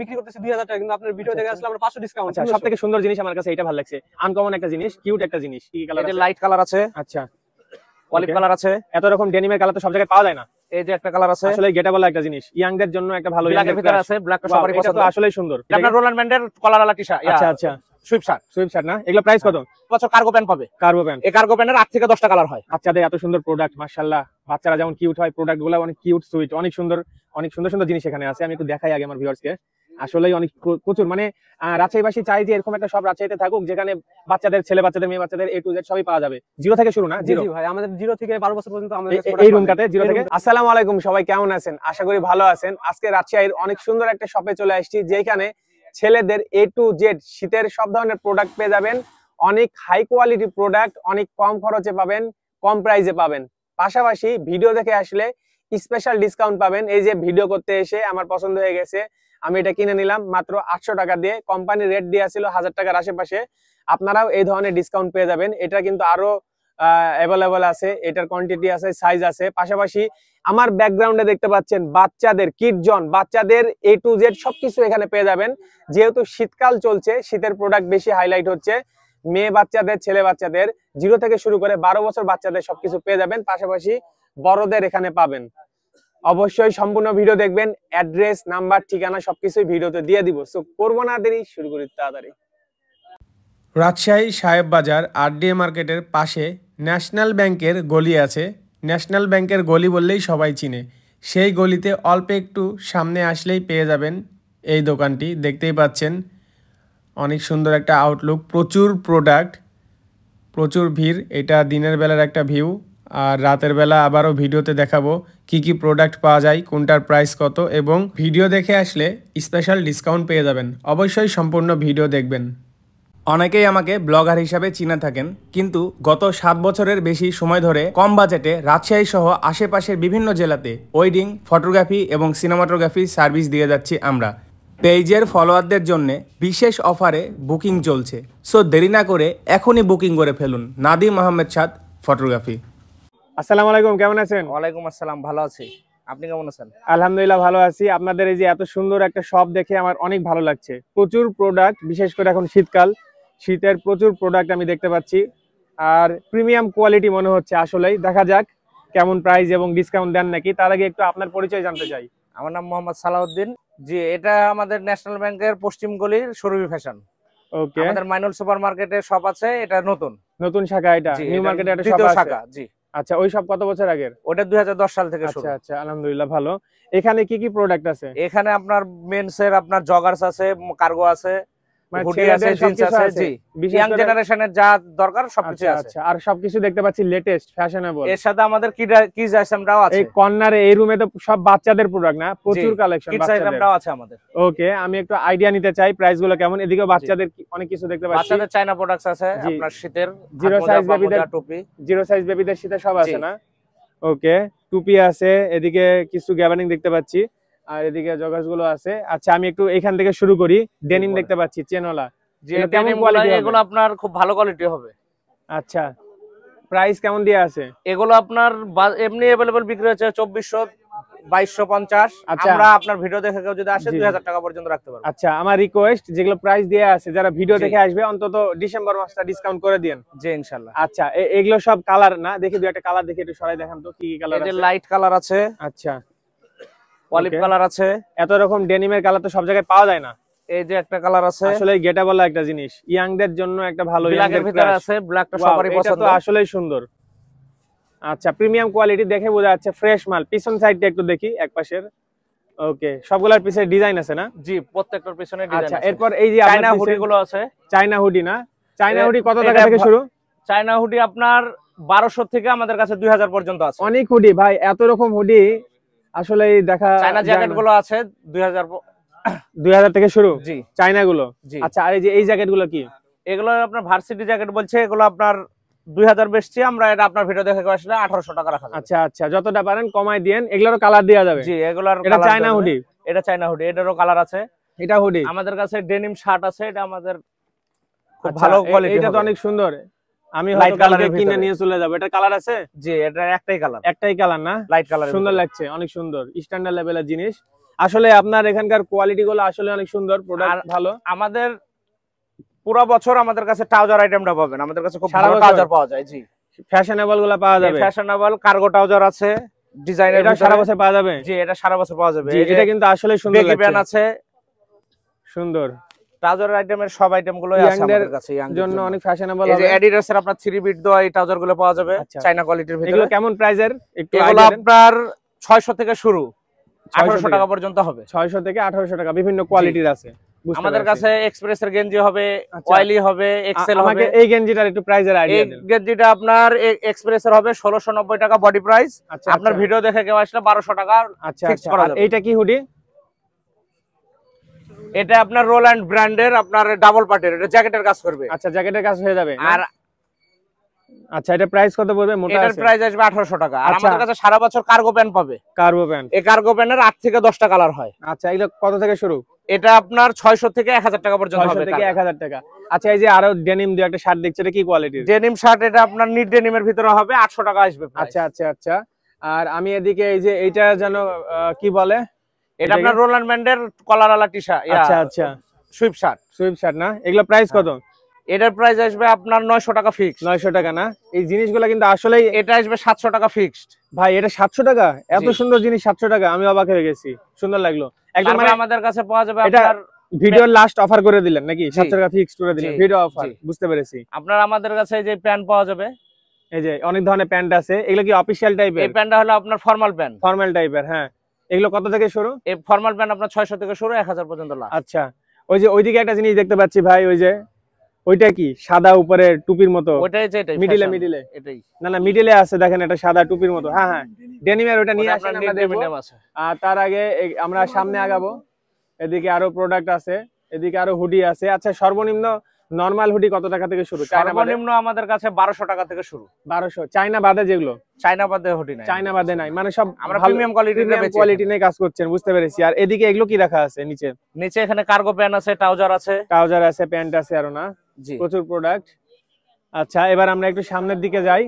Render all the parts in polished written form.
বিক্রি করতেছি 2000 টাকা, কিন্তু আপনার ভিডিও দেখে আসলে আমরা 500 ডিসকাউন্ট। আচ্ছা, সবথেকে সুন্দর জিনিস আমার কাছে এটা ভালো লাগছে, আনকমন একটা জিনিস, কিউট একটা জিনিস। কি কালার আছে? লাইট কালার আছে, আচ্ছা অলিভ কালার আছে। এত রকম ডেনিমের কালার তো সব জায়গায় পাওয়া যায় না। এই যে একটা কালার আছে, আসলে গেটাবল একটা জিনিস, ইয়াংদের জন্য একটা ভালো। ব্ল্যাকের ভিতরে আছে, ব্ল্যাকটা সবারই পছন্দ। এটা তো আসলেই সুন্দর। আপনার রোল্যান্ড ব্র্যান্ডের কলারওয়ালা টি-শার্ট। আচ্ছা আচ্ছা, সুইপ শার্ট না? এগুলো প্রাইস কত? বছর কার্গো প্যান্ট পাবে। কার্গো প্যান্ট, এই কার্গো প্যান্টের 8 থেকে 10টা কালার হয়। বাচ্চাদের এত সুন্দর প্রোডাক্ট, মাশাআল্লাহ। বাচ্চারা যেমন কিউট হয়, প্রোডাক্টগুলো অনেক কিউট সুইট, অনেক সুন্দর সুন্দর জিনিস এখানে আছে। আমি একটু দেখাই আগে আমার ভিউয়ার্সকে। আসলেই অনেক প্রচুর, মানে রাজশাহীবাসী চাই যে এরকম একটা সব রাজশাহীতে থাকুক, যেখানে বাচ্চাদের, ছেলে বাচ্চাদের, মেয়ে বাচ্চাদের A to Z সবই পাওয়া যাবে। জিরো থেকে শুরু না? জি ভাই, আমাদের 0 থেকে 12 বছর পর্যন্ত আমাদের এই রুমটাতে জিরো থেকে। আসসালামু আলাইকুম, সবাই কেমন আছেন? আশা করি ভালো আছেন। আজকে রাজশাহীর অনেক সুন্দর একটা শপে চলে আসছি, যেখানে ছেলেদের A to Z শীতের সব ধরনের প্রোডাক্ট পেয়ে যাবেন। অনেক হাই কোয়ালিটি প্রোডাক্ট, অনেক কম খরচে পাবেন, কম প্রাইসে পাবেন। পাশাপাশি ভিডিও দেখে আসলে স্পেশাল ডিসকাউন্ট পাবেন। এই যে ভিডিও করতে এসে আমার পছন্দ হয়ে গেছে, আমি এটা কিনে নিলাম মাত্র 800 টাকা দিয়ে। কোম্পানি রেট দেওয়া ছিল 1000 টাকার আশেপাশে। আপনারাও এই ধরনের ডিসকাউন্ট পেয়ে যাবেন। এটা কিন্তু আরো অ্যাভেলেবল আছে, এটার কোয়ান্টিটি আছে, সাইজ আছে। পাশাপাশি আমার ব্যাকগ্রাউন্ডে দেখতে পাচ্ছেন বাচ্চাদের কিড জোন, বাচ্চাদের A to Z সবকিছু এখানে পেয়ে যাবেন। যেহেতু শীতকাল চলছে, শীতের প্রোডাক্ট বেশি হাইলাইট হচ্ছে। মেয়ে বাচ্চাদের, ছেলে বাচ্চাদের, 0 থেকে শুরু করে 12 বছর বাচ্চাদের সবকিছু পেয়ে যাবেন। পাশাপাশি বড়দের এখানে পাবেন। অবশ্যই সম্পূর্ণ ভিডিও দেখবেন। অ্যাড্রেস, নাম্বার, ঠিকানা সবকিছুই ভিডিওতে দিয়ে দিব। সো করব না দেরি, শুরু করি তাড়াতাড়ি। রাজশাহী সাহেব বাজার RDA মার্কেটের পাশে ন্যাশনাল ব্যাংকের গলি আছে। ন্যাশনাল ব্যাংকের গলি বললেই সবাই চিনে। সেই গলিতে অল্প একটু সামনে আসলেই পেয়ে যাবেন এই দোকানটি। দেখতেই পাচ্ছেন অনেক সুন্দর একটা আউটলুক, প্রচুর প্রোডাক্ট, প্রচুর ভিড়। এটা দিনের বেলার একটা ভিউ, আর রাতের বেলা আবারও ভিডিওতে দেখাবো কি কি প্রোডাক্ট পাওয়া যায়, কোনটার প্রাইস কত, এবং ভিডিও দেখে আসলে স্পেশাল ডিসকাউন্ট পেয়ে যাবেন। অবশ্যই সম্পূর্ণ ভিডিও দেখবেন। অনেকেই আমাকে ব্লগার হিসাবে চিনে থাকেন, কিন্তু গত 7 বছরের বেশি সময় ধরে কম বাজেটে রাজশাহী সহ আশেপাশের বিভিন্ন জেলাতে ওয়েডিং, ফটোগ্রাফি এবং সিনেমাটোগ্রাফি সার্ভিস দিয়ে যাচ্ছি আমরা। পেজের ফলোয়ারদের জন্য বিশেষ অফারে বুকিং চলছে। সো দেরি না করে এখনই বুকিং করে ফেলুন। নাদিম আহমেদ সাদ ফটোগ্রাফি। আসসালামু আলাইকুম, কেমন আছেন? ওয়ালাইকুম আসসালাম, ভালো আছি। আপনি কেমন আছেন? আলহামদুলিল্লাহ ভালো আছি। আপনাদের এই যে এত সুন্দর একটা শপ দেখে আমার অনেক ভালো লাগছে। প্রচুর প্রোডাক্ট, বিশেষ করে এখন শীতকাল, শীতের প্রচুর প্রোডাক্ট আমি দেখতে পাচ্ছি, আর প্রিমিয়াম কোয়ালিটি মনে হচ্ছে। আসলেই দেখা যাক কেমন প্রাইস এবং ডিসকাউন্ট দেন নাকি। তার আগে একটু আপনার পরিচয় জানতে চাই। আমার নাম মোহাম্মদ সালাউদ্দিন। জি, এটা আমাদের ন্যাশনাল ব্যাংকের পশ্চিম গলির সুরভি ফ্যাশন। ওকে, আমাদের মাইনুল সুপার মার্কেটে শপ আছে, এটা নতুন শাখা, এটা নিউ মার্কেটে একটা শপ আছে। শাখা। জি আচ্ছা, ওই সব কত বছর আগের? ওটা 2010 সাল থেকে শুরু। আচ্ছা আচ্ছা, আলহামদুলিল্লাহ ভালো। এখানে কি কি প্রোডাক্ট আছে? এখানে আপনার মেন্সের, আপনার জগার্স আছে, কার্গো আছে, হুডি আছে, জিন্স আছে। জি, ইয়াং জেনারেশনের যা দরকার সবকিছু আছে। আচ্ছা, আর সবকিছু দেখতে পাচ্ছি লেটেস্ট, ফ্যাশনেবল। এর সাথে আমাদের কিডস আইটেমটাও আছে। এই কর্নারে, এই রুমে তো সব বাচ্চাদের প্রোডাক্ট না? প্রচুর কালেকশন কিডস আইটেমটাও আছে আমাদের। ওকে, আমি একটু আইডিয়া নিতে চাই প্রাইস গুলো কেমন। এদিকে বাচ্চাদের অনেক কিছু দেখতে পাচ্ছি। বাচ্চাদের চায়না প্রোডাক্টস আছে, আপনার শীতের জিরো সাইজ বেবিদের টুপি, জিরো সাইজ বেবিদের শীতের সব আছে না? ওকে, টুপি আছে, এদিকে কিছু গ্যাবার্ডিং দেখতে পাচ্ছি, আর এদিকে জগার্স গুলো আছে। আচ্ছা, আমি একটু এখান থেকে শুরু করি। ডেনিম দেখতে পাচ্ছি, চেনওয়ালা। কেমন কোয়ালিটি? এগুলো আপনার খুব ভালো কোয়ালিটি হবে। আচ্ছা, প্রাইস কেমন দিয়ে আছে? এগুলো আপনার এমনি अवेलेबल বিক্রি হচ্ছে 2400, 2250। আমরা আপনার ভিডিও দেখে কেউ যদি আসে 2000 টাকা পর্যন্ত রাখতে পারবো। আচ্ছা, আমার রিকোয়েস্ট, যেগুলো প্রাইস দেয়া আছে, যারা ভিডিও দেখে আসবে অন্তত ডিসেম্বর মাসটা ডিসকাউন্ট করে দেন। জি ইনশাআল্লাহ। আচ্ছা, এগুলো সব কালার না? দেখি দুই একটা কালার দেখি, একটু সরাই দেখান তো কি কি কালার আছে। এই যে লাইট কালার আছে, আচ্ছা, অলিভ কালার আছে। এত রকম ডেনিমের কালার তো সব জায়গায় পাওয়া যায় না। এই যে একটা কালার আছে, আসলে গেটাবল একটা জিনিস, ইয়াংদের জন্য একটা ভালো। ব্ল্যাকের ভিতরে আছে, ব্ল্যাকটা সবারই পছন্দ। এটা তো আসলেই সুন্দর। আচ্ছা, প্রিমিয়াম কোয়ালিটি দেখে বোঝা যাচ্ছে, ফ্রেশ মাল। পিছন সাইডটা একটু দেখি, এক পাশের। ওকে, সবগুলোর পিছনে ডিজাইন আছে না? জি, প্রত্যেকটার পিছনে ডিজাইন আছে। আচ্ছা, এরপর এই যে চায়না হুডি গুলো আছে। চায়না হুডি না? চায়না হুডি কত টাকা থেকে শুরু? চায়না হুডি আপনার 1200 থেকে আমাদের কাছে 2000 পর্যন্ত আছে। অনেক হুডি ভাই, এত রকম হুডি আসলে দেখা। চায়না জ্যাকেট গুলো আছে 2000 থেকে শুরু। জি, চায়না গুলো। আচ্ছা, আর এই যে এই জ্যাকেট গুলো কি? এগুলো আপনার ভার্সিটি জ্যাকেট বলছে, এগুলো আপনার 2000 বেচছি আমরা। এটা আপনার ভিডিও দেখে আসলে 1800 টাকা রাখা যাবে। আচ্ছা আচ্ছা, যতটা পারেন কমাই দেন। এগুলোরও কালার দেয়া যাবে? জি, এগুলোর এটা চায়না হুডি। এটা চায়না হুডি, এটারও কালার আছে। এটা হুডি। আমাদের কাছে ডেনিম শার্ট আছে, এটা আমাদের খুব ভালো কোয়ালিটি। এটা তো অনেক সুন্দর, আমি হয়তো কালকে কিনে নিয়ে চলে যাব। এটা কালার আছে? জি, এটা একটাই কালার। একটাই কালার না? লাইট কালার, সুন্দর লাগছে, অনেক সুন্দর, স্ট্যান্ডার্ড লেভেলের জিনিস। আসলে আপনার এখানকার কোয়ালিটি গুলো আসলে অনেক সুন্দর, প্রোডাক্ট ভালো। আমাদের পুরো বছর আমাদের কাছে ট্রাউজার আইটেমটা পাবেন, আমাদের কাছে খুব সারা ভালো বছর? ট্রাউজার পাওয়া যায়। জি, ফ্যাশনেবল গুলো পাওয়া যাবে, ফ্যাশনেবল কার্গো ট্রাউজার আছে ডিজাইনের, এটা সারা বছর পাওয়া যাবে। জি, এটা সারা বছর পাওয়া যাবে। জি, এটা কিন্তু আসলে সুন্দর বেগি প্যান্ট লাগছে, আছে, সুন্দর। ট্রাউজার আইটেমের সব আইটেম গুলো আছে আমাদের কাছে। ইয়াং জন্য অনেক ফ্যাশনেবল এই যে হবে। অ্যাডিডাস এর আপনার 3 বিট দেওয়া এই ট্রাউজার গুলো পাওয়া যাবে আচ্ছা। চাইনা কোয়ালিটির ভিতরে। এগুলো কেমন প্রাইসের একটু এগুলো আইডিয়া দেন। আপনার 600 থেকে শুরু, 600 1800 টাকা পর্যন্ত হবে। 600 থেকে 1800 টাকা, বিভিন্ন কোয়ালিটির আছে। বুঝতে আমাদের পেরেছি। কাছে এক্সপ্রেসের গেঞ্জি হবে, আচ্ছা। অয়েলি হবে, এক্সেল হবে। আমাকে এই গেঞ্জিটার একটু প্রাইসের এই আইডিয়া দেন। গেঞ্জিটা আপনার এক্সপ্রেসের হবে 1690 টাকা বডি প্রাইস। আচ্ছা, আপনার ভিডিও দেখে কেউ আসলে 1200 টাকা আচ্ছা ফিক্স আচ্ছা। করা আর যাবে। এইটা কি হুডি? এটা আপনার রোল্যান্ড ব্র্যান্ডের, আপনার ডাবল পার্টের, এটা জ্যাকেটের কাজ করবে। আচ্ছা, জ্যাকেটের কাজ হয়ে যাবে। আর আচ্ছা, এটা প্রাইস কত পড়বে? মোটা এটার আছে? প্রাইস আসবে 1800 টাকা। আর আচ্ছা। আমাদের কাছে সারা বছর কার্গো প্যান্ট পাবে। Cargo pant. এই কার্গো প্যান্টের 8 থেকে 10টা কালার হয়। আচ্ছা, এগুলো কত থেকে শুরু? এটা আপনার 600 থেকে 1000 টাকা পর্যন্ত 600 হবে। থেকে 1000 টাকা। আচ্ছা, এই যে আরো ডেনিম দিয়ে একটা শার্ট দেখছে, এটা কি কোয়ালিটির? ডেনিম শার্ট, এটা আপনার নিট ডেনিমের ভিতরে হবে, 800 টাকা আসবে price। আচ্ছা আচ্ছা আচ্ছা। আর আমি এদিকে এই যে এইটা যেন কি বলে, এটা আপনার রোল্যান্ড ব্র্যান্ডের কলারওয়ালা টি-শার্ট। আচ্ছা আচ্ছা, সুইপ শার্ট। সুইপ শার্ট না? এগুলো প্রাইস কত? এটার প্রাইস আসবে আপনার 900 টাকা ফিক্স। 900 টাকা না? এই জিনিসগুলো কিন্তু আসলেই এটা আসবে 700 টাকা ফিক্সড। ভাই, এটা 700 টাকা? এত জি। সুন্দর জিনিস 700 টাকা, আমি অবাক হয়ে গেছি। সুন্দর লাগলো একদম। তারপরে মানে আমাদের কাছে পাওয়া যাবে এটা আপনার ভিডিওর লাস্ট অফার করে দিলেন নাকি? জি। 700 টাকা ফিক্সড করে দিলেন, জি, ভিডিও অফার। জি। বুঝতে পেরেছি। আপনার আমাদের কাছে এই যে প্যান্ট পাওয়া যাবে, এই যে অনেক ধরনের প্যান্ট আছে, এগুলো কি অফিশিয়াল টাইপের? এই প্যান্টটা হলো আপনার ফর্মাল প্যান্ট। ফর্মাল টাইপের, হ্যাঁ। এগুলো কত থেকে শুরু? এই ফর্মাল প্যান্ট আপনার 600 থেকে শুরু, 1000 পর্যন্ত লাস্ট। আচ্ছা, ওই যে ওইদিকে একটা জিনিস দেখতে পাচ্ছি ভাই, ওই যে ওইটা কি সাদা উপরে টুপির মতো? ওইটাই যেটাই মিডিলে fashion, মিডিলে এটাই। না না, মিডিলে আছে দেখেন, একটা সাদা টুপির মতো। হ্যাঁ হ্যাঁ, ডেনিমের ওটা নিয়ে ওটা আসেন, আপনার আমরা নিট দেখবো। ডেনিম আছে। আর তার আগে আমরা সামনে আগাবো। এদিকে আরো প্রোডাক্ট আছে, এদিকে আরো হুডি আছে। আচ্ছা, সর্বনিম্ন নরমাল হুডি কত টাকা থেকে শুরু? চায়না বাদে? সর্বনিম্ন আমাদের কাছে 1200 টাকা থেকে শুরু। 1200? চায়না বাদে যেগুলো? চায়না বাদে হুডি নাই। চায়না বাদে নাই, মানে সব আমরা প্রিমিয়াম কোয়ালিটির বেচি। কোয়ালিটি নিয়ে কাজ করছেন, বুঝতে পেরেছি। আর এদিকে এগুলো কি রাখা আছে নিচে? নিচে এখানে কার্গো প্যান্ট আছে, ট্রাউজার আছে। ট্রাউজার আছে, প্যান্ট আছে, আরো না জি। প্রচুর প্রোডাক্ট। আচ্ছা, এবার আমরা একটু সামনের দিকে যাই।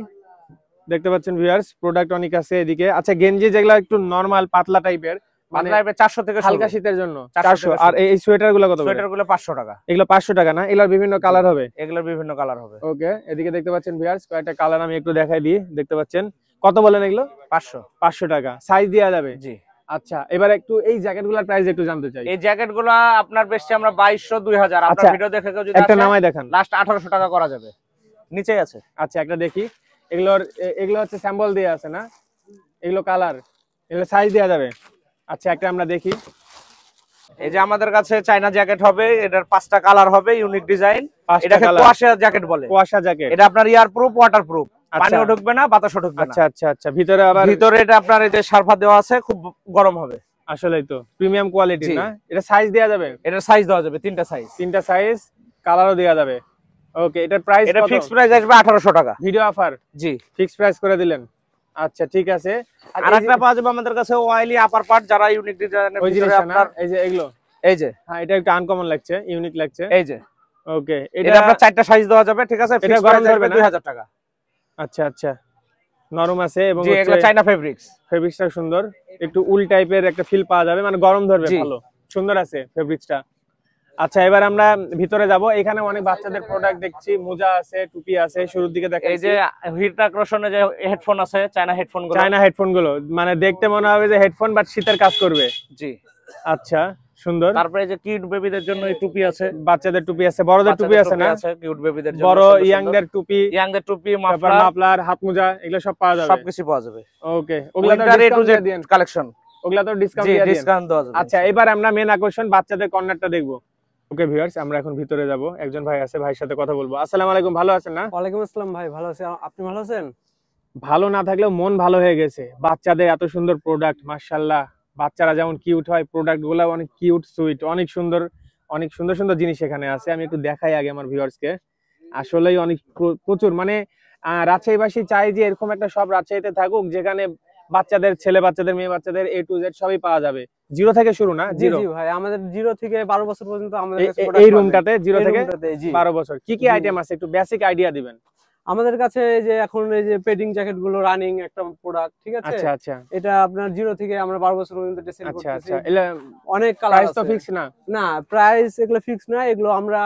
দেখতে পাচ্ছেন ভিউয়ার্স, প্রোডাক্ট অনেক আছে এদিকে। আচ্ছা, গেঞ্জি যেগুলো একটু নরমাল পাতলা টাইপের, মানে পাতলা 400 থেকে শুরু। হালকা শীতের জন্য 400 400। থেকে আর এই সোয়েটার গুলো কত? সোয়েটার গুলো 500 টাকা। এগুলো 500 টাকা না? এগুলোর বিভিন্ন কালার হবে? এগুলোর বিভিন্ন কালার হবে। ওকে, এদিকে দেখতে পাচ্ছেন ভিউয়ার্স, কয়েকটা কালার আমি একটু দেখাই দিই। দেখতে পাচ্ছেন, কত বলেন এগুলো? 500। 500 টাকা, সাইজ দেওয়া যাবে? জি। আচ্ছা, এবার একটু এই জ্যাকেটগুলোর প্রাইস একটু জানতে চাই। এই জ্যাকেট গুলো আপনার বেশি আমরা 2200 2000। আচ্ছা, আপনার ভিডিও দেখে কেউ যদি একটা আসে, নামাই দেখান। লাস্ট 1800 টাকা করা যাবে। নিচেই আছে। আচ্ছা, একটা দেখি। এগুলো হচ্ছে স্যাম্পল দিয়ে আছে না? এগুলো কালার, এগুলো সাইজ দেওয়া যাবে? আচ্ছা, একটা আমরা দেখি। এই যে আমাদের কাছে চায়না জ্যাকেট হবে, এটার 5টা কালার হবে, ইউনিক ডিজাইন। 5টা এটাকে কালার, কুয়াশা জ্যাকেট বলে। কুয়াশা জ্যাকেট। এটা আপনার ইয়ার প্রুফ, ওয়াটার প্রুফ, আচ্ছা। পানিও ঢুকবে না, বাতাসও ঢুকবে না। আচ্ছা আচ্ছা আচ্ছা, ভিতরে আবার ভিতরে এটা আপনার এই যে সারফা দেওয়া আছে, খুব গরম হবে। আসলেই তো প্রিমিয়াম কোয়ালিটি জি। না? এটা সাইজ দেওয়া যাবে? এটার সাইজ দেওয়া যাবে 3টা সাইজ। 3টা সাইজ, কালারও দেওয়া যাবে। ওকে, এটার প্রাইস এটা কত? ফিক্স প্রাইস আসবে 1800 টাকা। Video offer? জি। ফিক্স প্রাইস করে দিলেন। আচ্ছা, ঠিক আছে। আর এই আরেকটা যে- পাওয়া যাবে আমাদের কাছে অয়েলি আপার পার্ট, যারা ইউনিক ডিজাইনের ওই ভিতরে জিনিসটা না? আপনার এই যে এগুলো, এই যে হ্যাঁ, এটা একটু আনকমন লাগছে, ইউনিক লাগছে। এই যে ওকে, এটা আপনার 4টা সাইজ দেওয়া যাবে, ঠিক আছে? এটা ফিক্স গরম প্রাইস ধরবে আসবে না? 2000 টাকা। আচ্ছা আচ্ছা, নরম আছে এবং জি, এগুলো চায়না ফেব্রিক্স। ফেব্রিক্সটা সুন্দর, একটু উল টাইপের একটা ফিল পাওয়া যাবে, মানে গরম ধরবে, জি। ভালো সুন্দর আছে ফেব্রিক্সটা। আচ্ছা, এবার আমরা ভিতরে যাব। এখানে অনেক বাচ্চাদের প্রোডাক্ট দেখছি, মোজা আছে, টুপি আছে। শুরুর দিকে দেখা এই যে হিট আকর্ষণে যে হেডফোন আছে, চায়না হেডফোন গুলো। চায়না হেডফোন গুলো, মানে দেখতে মনে হবে যে হেডফোন, বাট শীতের কাজ করবে। জি। আচ্ছা, সুন্দর। তারপরে এই যে কিউট বেবিদের জন্য এই টুপি আছে, বাচ্চাদের টুপি আছে, বড়দের টুপি আছে না? কিউট বেবিদের জন্য বড় সুন্দর ইয়াংদের টুপি, ইয়াংদের টুপি, তারপর মাফলার, মাফলার, হাত মোজা, এগুলো সব পাওয়া যাবে? সবকিছু পাওয়া যাবে। ওকে, ওগুলা তো উইন্টার এ টু ডিসকাউন্ট জেড দিয়ে দেন? কালেকশন। ওগুলা তো ডিসকাউন্ট জি, দিয়ে দেন? ডিসকাউন্ট দেওয়া যাবে। আচ্ছা, এবার আমরা মেন আকর্ষণ বাচ্চাদের কর্নারটা দেখবো। ওকে ভিউয়ার্স, আমরা এখন ভিতরে যাব। একজন ভাই আছে, ভাইয়ের সাথে কথা বলবো। আসসালামু আলাইকুম, ভালো আছেন না? ওয়ালাইকুম আসসালাম ভাই, ভালো আছি। আপনি ভালো আছেন? ভালো না থাকলেও মন ভালো হয়ে গেছে। বাচ্চাদের এত সুন্দর প্রোডাক্ট, মাশাআল্লাহ। বাচ্চারা যেমন কিউট হয়, প্রোডাক্ট গুলো অনেক কিউট সুইট, অনেক সুন্দর, অনেক সুন্দর সুন্দর জিনিস এখানে আছে। আমি একটু দেখাই আগে আমার ভিউয়ার্স কে। আসলেই অনেক প্রচুর, মানে রাজশাহীবাসী চাই যে এরকম একটা সব রাজশাহীতে থাকুক, যেখানে বাচ্চাদের, ছেলে বাচ্চাদের, মেয়ে বাচ্চাদের A to Z সবই পাওয়া যাবে। জিরো থেকে শুরু না? জি জিরো? জি ভাই, আমাদের 0 থেকে 12 বছর পর্যন্ত আমাদের কাছে এই product পাবেন। রুমটাতে 0 এই থেকে রুমটাতে, জি। 12 বছর কি কি জি। আইটেম আছে একটু বেসিক আইডিয়া দিবেন? আমাদের কাছে এই যে এখন এই যে পেডিং জ্যাকেট গুলো রানিং একটা প্রোডাক্ট, ঠিক আছে? আচ্ছা আচ্ছা এটা আপনার 0 থেকে আমরা 12 বছর পর্যন্ত এটা সেল আচ্ছা করতেছি। আচ্ছা এলা অনেক কালার প্রাইস আছে। তো ফিক্স না? না, প্রাইস এগুলো ফিক্স না, এগুলো আমরা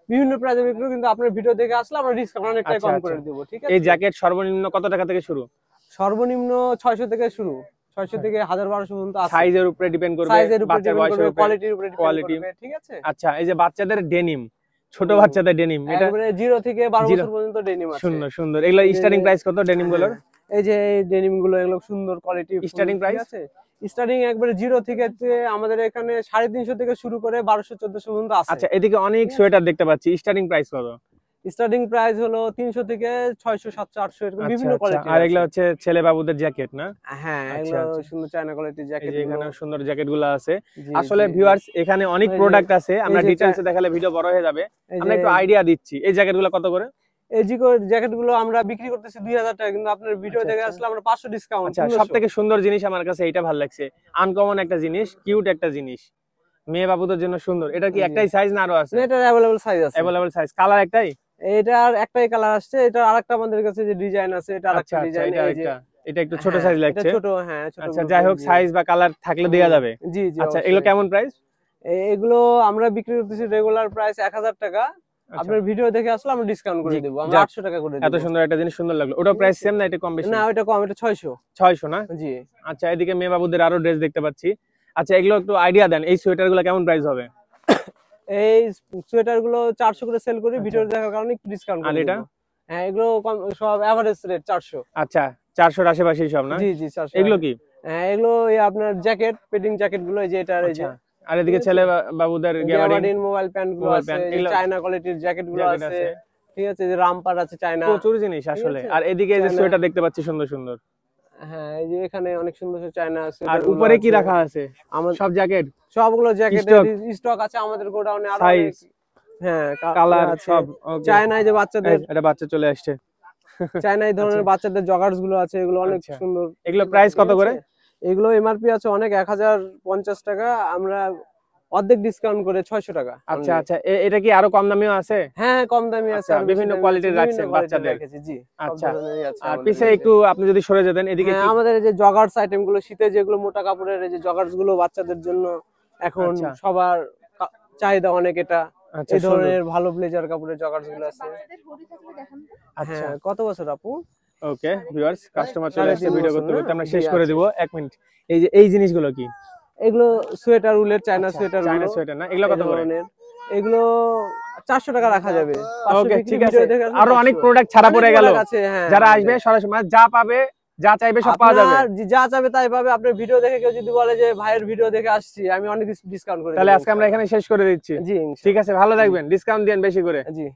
বিভিন্ন প্রাইসে বিক্রি করি, কিন্তু আপনার ভিডিও দেখে আসলে আমরা ডিসকাউন্ট অনেকটাই আচ্ছা, কম আচ্ছা। করে দেব, ঠিক এই আছে? জ্যাকেট সর্বনিম্ন কত টাকা থেকে শুরু? সর্বনিম্ন 600 থেকে শুরু, 600 থেকে 1000-1200 পর্যন্ত আছে। সাইজের উপরে ডিপেন্ড করবে, সাইজের উপর বাচ্চা ডিপেন্ড বয়সের করবে, উপরে, কোয়ালিটির উপরে ডিপেন্ড কোয়ালিটি। করবে, ঠিক আছে? আচ্ছা এই যে বাচ্চাদের ডেনিম, ছোট বাচ্চাদের ডেনিম, এটা একবারে 0 থেকে 12 Zero। বছর পর্যন্ত ডেনিম আছে। সুন্দর সুন্দর। এগুলা এই যে- স্টার্টিং প্রাইস কত ডেনিম গুলোর? এই যে এই ডেনিম গুলো, এগুলো সুন্দর কোয়ালিটি। Starting price? আছে স্টার্টিং একবারে 0 থেকে আমাদের এখানে 350 থেকে শুরু করে 1200-1400 পর্যন্ত আছে। আচ্ছা এদিকে অনেক সোয়েটার দেখতে পাচ্ছি, স্টার্টিং প্রাইস কত? স্টার্টিং প্রাইস হলো 300 থেকে 600, 700, 800 এরকম আচ্ছা, বিভিন্ন আচ্ছা। কোয়ালিটি। আর এগুলা হচ্ছে ছেলে বাবুদের জ্যাকেট না? হ্যাঁ, আচ্ছা, এগুলো আচ্ছা। সুন্দর চায়না কোয়ালিটির এই জ্যাকেট। যে এখানে সুন্দর জ্যাকেট গুলো আছে। জি, আসলে জি, জি। ভিউয়ার্স এখানে অনেক এই যে- প্রোডাক্ট আছে, আমরা এই যে ডিটেইলসে দেখালে ভিডিও বড় হয়ে যাবে, এই আমরা যে একটু আইডিয়া দিচ্ছি। এই জ্যাকেট গুলো কত করে? এই জ্যাকেট গুলো আমরা বিক্রি করতেছি 2000 টাকা, কিন্তু আপনার ভিডিও আচ্ছা, দেখে আচ্ছা। আসলে আমরা 500 ডিসকাউন্ট। আচ্ছা সবথেকে সুন্দর জিনিস আমার কাছে এইটা ভালো লাগছে, আনকমন একটা জিনিস, কিউট একটা জিনিস, মেয়ে বাবুদের জন্য সুন্দর। এটা কি জি। একটাই সাইজ না আরো আছে? এটার अवेलेबल সাইজ আছে। अवेलेबल সাইজ, কালার একটাই? এটার একটাই কালার আসছে, এটার আরেকটা আমাদের কাছে যে ডিজাইন আছে, এটা আচ্ছা আরেকটা আচ্ছা ডিজাইন। এটা এই যে একটা, এটা একটু ছোট হ্যাঁ, সাইজ এটা লাগছে। ছোট, হ্যাঁ ছোট। আচ্ছা যাই হোক, সাইজ বা কালার থাকলে দেয়া যাবে। জি জি। আচ্ছা অবশ্যই। এগুলো কেমন প্রাইস? এগুলো আমরা বিক্রি করতেছি রেগুলার প্রাইস 1000 টাকা। আপনার ভিডিও দেখে আসলে আমরা ডিসকাউন্ট করে জি, দেব, আমরা যাক। 800 টাকা করে দেব। এত সুন্দর একটা জিনিস সুন্দর লাগলো। ওটা প্রাইস সেম না এটা কম বেশি? না, ওটা কম, এটা 600। 600 না? জি। আচ্ছা এদিকে মেয়ে বাবুদের আরো ড্রেস দেখতে পাচ্ছি। আচ্ছা এগুলো একটু আইডিয়া দেন, এই সোয়েটার গুলো কেমন প্রাইস হবে? এই সোয়েটার গুলো 400 করে সেল করি, ভিডিও দেখার কারণে একটু ডিসকাউন্ট আর করে এটা? দেব। হ্যাঁ, এগুলো সব এভারেজ রেট 400। আচ্ছা 400 এর আশেপাশেই সব না? জি জি 400। এগুলো কি? হ্যাঁ, এগুলো এই আপনার জ্যাকেট, পেডিং জ্যাকেট গুলো, এই যে এটা, এই যে আচ্ছা আর এদিকে ছেলে বাবুদের গ্যাবার্ডিন গ্যাবার্ডিন মোবাইল প্যান্ট গুলো মোবাইল আছে, প্যান্ট, এই যে এগুলো চায়না কোয়ালিটির জ্যাকেট গুলো জ্যাকেট আছে, আছে, ঠিক আছে? যে রামপার আছে চায়না। প্রচুর জিনিস আসলে। আছে? আর এদিকে এই যে চায়না। সোয়েটার দেখতে পাচ্ছি সুন্দর সুন্দর। হ্যাঁ, এই যে এখানে অনেক সুন্দর সুন্দর চায়না আছে। আর উপরে কি রাখা আছে? আমাদের সব জ্যাকেট, সবগুলো জ্যাকেটের Stock? স্টক আছে আমাদের গোডাউনে আরো সাইজ, অনেক। হ্যাঁ, কালার আছে। সব ওকে। চায়না, এই যে বাচ্চাদের এটা বাচ্চা চলে আসছে। চায়না এই ধরনের আচ্ছা। বাচ্চাদের জগার্স গুলো আছে, এগুলো অনেক আচ্ছা। সুন্দর। এগুলো প্রাইস কত করে? এগুলো এমআরপি আছে অনেক 1050 টাকা, আমরা অর্ধেক ডিসকাউন্ট করে 600 টাকা। আচ্ছা আচ্ছা এটা কি আরো কম দামিও আছে? হ্যাঁ, কম দামি আছে, আচ্ছা, আর বিভিন্ন কোয়ালিটির রাখছেন বাচ্চাদের। জি। আচ্ছা। আর আর পিছে একটু আপনি যদি সরে যেতেন, এদিকে কি? আমাদের এই যে জগার্স আইটেম গুলো, শীতে যেগুলো মোটা কাপড়ের, এই যে জগার্স গুলো বাচ্চাদের জন্য এখন আচ্ছা। সবার চাহিদা অনেক। এটা আচ্ছা এই সুন্দর। ধরনের ভালো ব্লেজার কাপড়ের জগার্স গুলো আছে। আচ্ছা হ্যাঁ, কত বছর আপু? ওকে ভিউয়ার্স, কাস্টমার চলে সাড়ে আসছে, তিন ভিডিও বছর করতে না? করতে আমরা জি, শেষ করে আচ্ছা। দিব। এক মিনিট, এই যে এই জিনিসগুলো কি? এগুলো সোয়েটার, উলের চায়না সোয়েটার। চায়না সোয়েটার না? এগুলো কত করে? এগুলো 400 টাকা রাখা যাবে। 500 ওকে বিক্রি, ঠিক ভিডিও আছে। দেখে আসলে আরো অনেক 500 প্রোডাক্ট ছাড়া অনেক পড়ে গেল। product আছে, হ্যাঁ, যারা আমাদের। আসবে সরাসরি মানে যা পাবে, যা চাইবে সব পাওয়া যাবে। আপনার যা চাবে তাই পাবে। আপনার ভিডিও দেখে কেউ যদি বলে যে ভাইয়ের ভিডিও দেখে আসছি, আমি অনেক ডিসকাউন্ট করে তাহলে দেব। আজকে আমরা এখানে শেষ করে দিচ্ছি। জি, ঠিক আছে, ভালো থাকবেন, ডিসকাউন্ট দেন বেশি করে। জি।